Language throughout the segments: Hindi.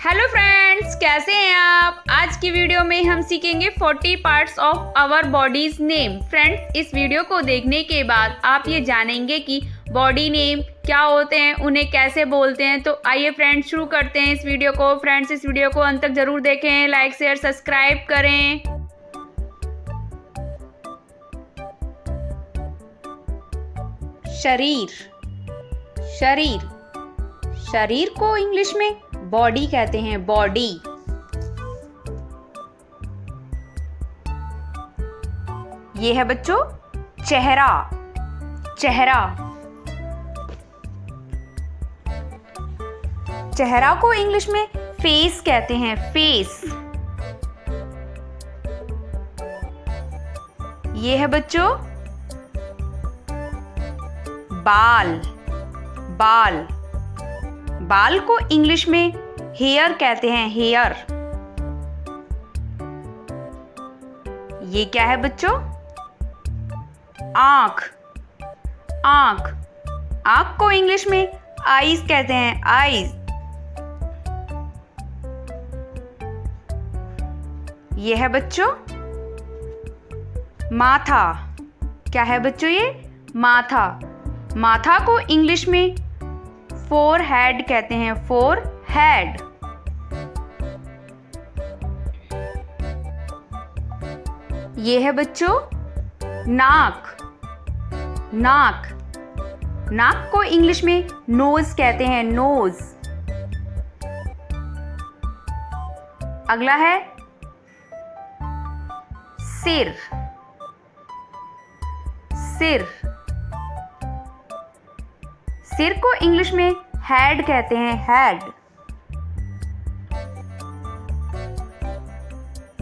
हेलो फ्रेंड्स, कैसे हैं आप। आज की वीडियो में हम सीखेंगे 40 parts of our bodies name. Friends, इस वीडियो को देखने के बाद आप ये जानेंगे कि बॉडी नेम क्या होते हैं, उन्हें कैसे बोलते हैं। तो आइए फ्रेंड्स, शुरू करते हैं इस वीडियो को। फ्रेंड्स, इस वीडियो को अंत तक जरूर देखें, लाइक शेयर सब्सक्राइब करें। शरीर। शरीर शरीर को इंग्लिश में बॉडी कहते हैं, बॉडी। ये है बच्चों चेहरा। चेहरा चेहरा को इंग्लिश में फेस कहते हैं, फेस। ये है बच्चों बाल। बाल बाल को इंग्लिश में हेयर कहते हैं, हेयर। ये क्या है बच्चों? आंख। आंख आंख को इंग्लिश में आईज कहते हैं, आईज। ये है बच्चों माथा। क्या है बच्चों? ये माथा। माथा को इंग्लिश में फोरहेड कहते हैं, फोरहेड। ये है बच्चों नाक। नाक नाक को इंग्लिश में नोज कहते हैं, नोज। अगला है सिर। सिर सिर को इंग्लिश में हेड कहते हैं, हेड।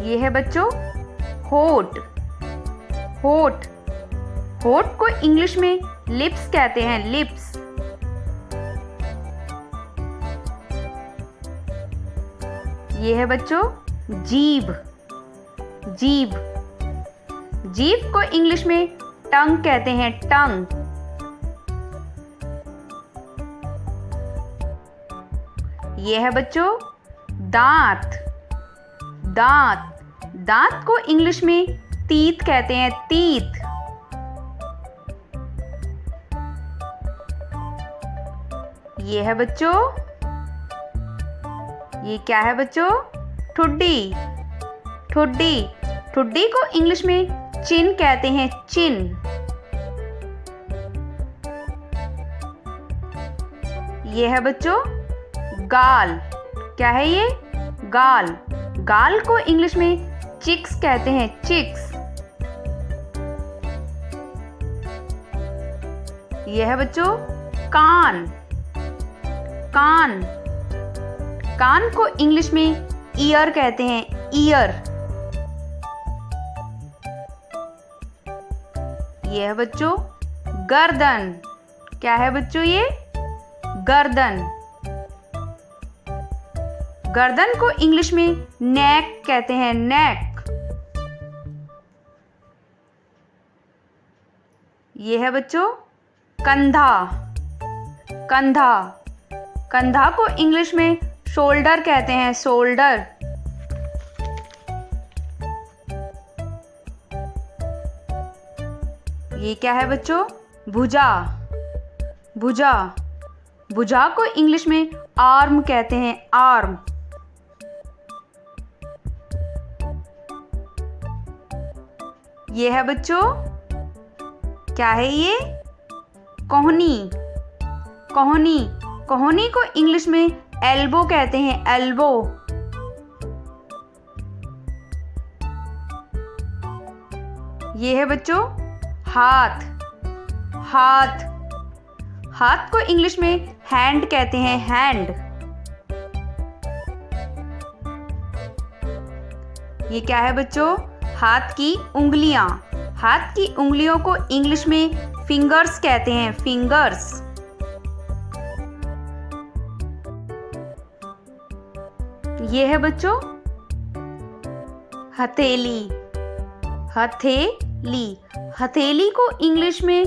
ये है बच्चों होठ। होठ होठ को इंग्लिश में लिप्स कहते हैं, लिप्स। ये है बच्चों जीभ। जीभ जीभ को इंग्लिश में टंग कहते हैं, टंग। ये है बच्चों दांत। दांत दांत को इंग्लिश में तीत कहते हैं, तीत। ये है बच्चों, ये क्या है बच्चों? ठुड्डी। ठुड्डी ठुड्डी को इंग्लिश में चिन कहते हैं, चिन। ये है बच्चों गाल। क्या है ये? गाल। गाल को इंग्लिश में चिक्स कहते हैं, चिक्स। ये है बच्चों कान। कान कान को इंग्लिश में ईयर कहते हैं, ईयर। ये है बच्चों गर्दन। क्या है बच्चों? ये गर्दन। गर्दन को इंग्लिश में नेक कहते हैं, नेक। ये है बच्चों कंधा। कंधा कंधा को इंग्लिश में शोल्डर कहते हैं, शोल्डर। ये क्या है बच्चों? भुजा। भुजा भुजा को इंग्लिश में आर्म कहते हैं, आर्म। ये है बच्चों क्या है ये? कोहनी। कोहनी कोहनी को इंग्लिश में एल्बो कहते हैं, एल्बो। ये है बच्चों हाथ। हाथ हाथ को इंग्लिश में हैंड कहते हैं, हैंड। ये क्या है बच्चों? हाथ की उंगलियां। हाथ की उंगलियों को इंग्लिश में फिंगर्स कहते हैं, फिंगर्स। ये है बच्चों हथेली। हथेली हथेली को इंग्लिश में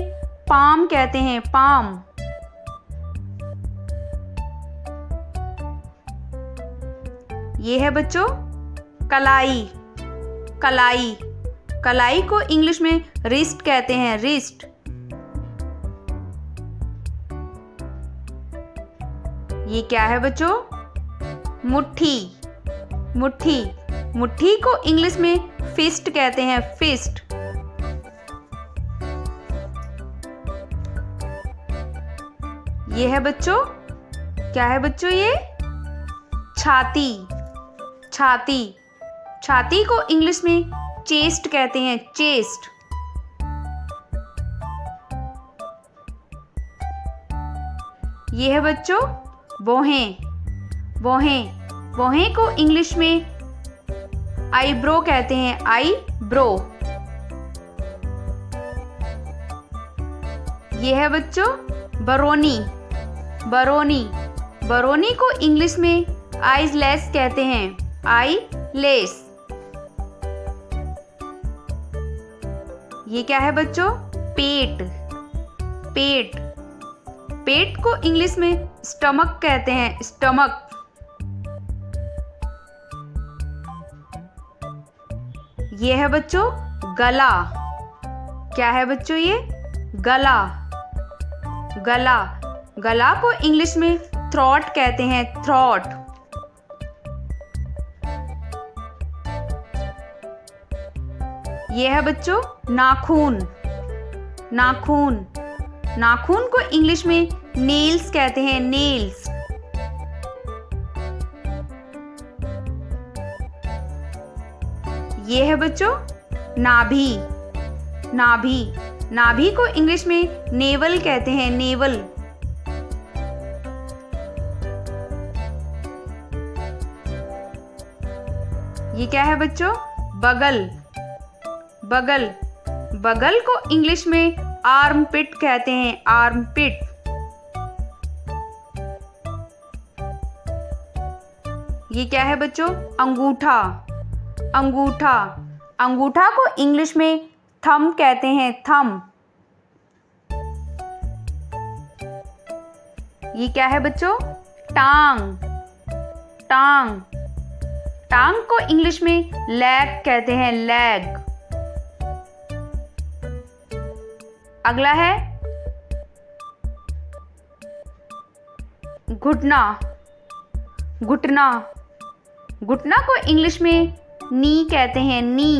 पाम कहते हैं, पाम। ये है बच्चों कलाई। कलाई, कलाई को इंग्लिश में रिस्ट कहते हैं, रिस्ट। ये क्या है बच्चों? मुट्ठी। मुट्ठी, मुट्ठी को इंग्लिश में फिस्ट कहते हैं, फिस्ट। ये है बच्चों, क्या है बच्चों ये? छाती। छाती, छाती को इंग्लिश में चेस्ट कहते हैं, चेस्ट। ये है बच्चों भौहें। भौहें, भौहें को इंग्लिश में आईब्रो कहते हैं, आईब्रो। ये है बच्चों बरोनी। बरोनी, बरोनी को इंग्लिश में आईलेस कहते हैं, आईलेस। ये क्या है बच्चों? पेट। पेट, पेट को इंग्लिश में स्टमक कहते हैं, स्टमक। ये है बच्चों गला। क्या है बच्चों ये? गला। गला, गला को इंग्लिश में थ्रोट कहते हैं, थ्रोट। ये है बच्चों नाखून। नाखून, नाखून को इंग्लिश में नेल्स कहते हैं, नेल्स। ये है बच्चों नाभि। नाभि, नाभि को इंग्लिश में नेवल कहते हैं, नेवल। ये क्या है बच्चों? बगल। बगल, बगल को इंग्लिश में आर्मपिट कहते हैं, आर्मपिट। ये क्या है बच्चों? अंगूठा। अंगूठा, अंगूठा को इंग्लिश में थंब कहते हैं, थंब। ये क्या है बच्चों? टांग। टांग, टांग को इंग्लिश में लेग कहते हैं, लेग। अगला है घुटना। घुटना, घुटना को इंग्लिश में नी कहते हैं, नी।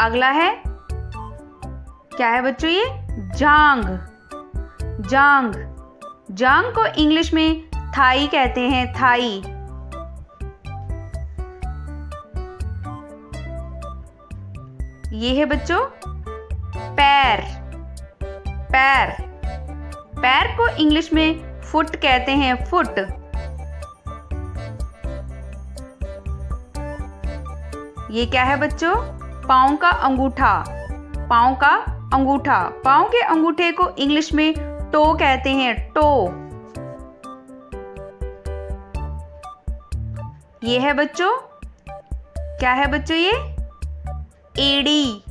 अगला है, क्या है बच्चों ये? जांग। जांग, जांग को इंग्लिश में थाई कहते हैं, थाई। ये है बच्चों पैर। पैर, पैर को इंग्लिश में फुट कहते हैं, फुट। ये क्या है बच्चों? पाँव का अंगूठा। पाँव का अंगूठा, पाँव के अंगूठे को इंग्लिश में टो कहते हैं, टो। ये है बच्चों, क्या है बच्चों ये? एड़ी।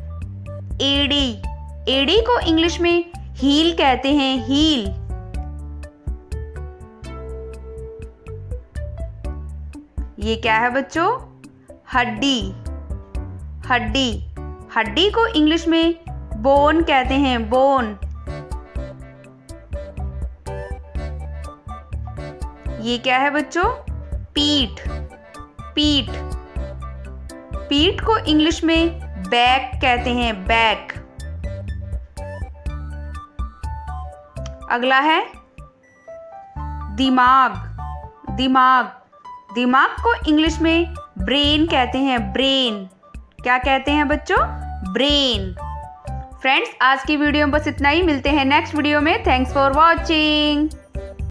एड़ी, एड़ी को इंग्लिश में हील कहते हैं, हील। ये क्या है बच्चों? हड्डी। हड्डी, हड्डी को इंग्लिश में बोन कहते हैं, बोन। ये क्या है बच्चों? पीठ। पीठ, पीठ को इंग्लिश में बैक कहते हैं, बैक। अगला है दिमाग। दिमाग, दिमाग को इंग्लिश में ब्रेन कहते हैं, ब्रेन। क्या कहते हैं बच्चों? ब्रेन। फ्रेंड्स, आज की वीडियो में बस इतना ही। मिलते हैं नेक्स्ट वीडियो में। Thanks for watching.